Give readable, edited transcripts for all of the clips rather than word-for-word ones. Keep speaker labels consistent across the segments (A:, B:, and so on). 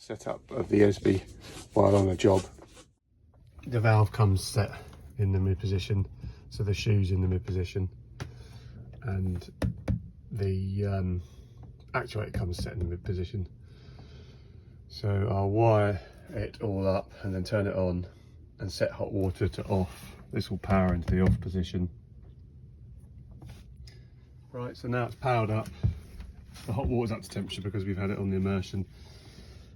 A: setup of the ESBE while on a job. The valve comes set in the mid position, so the shoe's in the mid position, and the actuator comes set in the mid position. So I'll wire it all up and then turn it on and set hot water to off. This will power into the off position. Right, so now it's powered up. The hot water's up to temperature because we've had it on the immersion.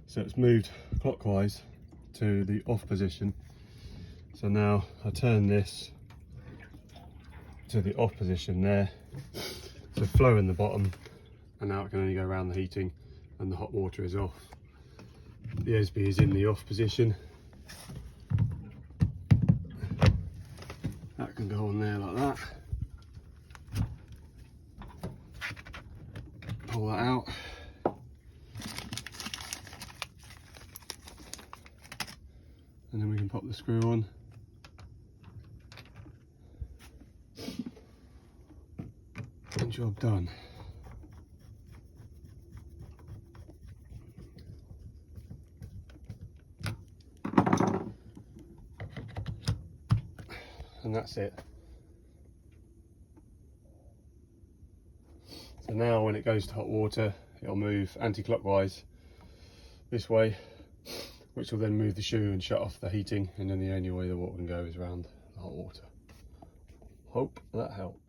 A: So it's moved clockwise to the off position. So now I turn this to the off position there. So flow in the bottom, and now it can only go around the heating and the hot water is off. The ESBE is in the off position. That can go on there like that. Pull that out. And then we can pop the screw on. And job done. And that's it. So now when it goes to hot water, it'll move anti-clockwise this way, which will then move the shoe and shut off the heating, and then the only way the water can go is around the hot water. Hope that helped.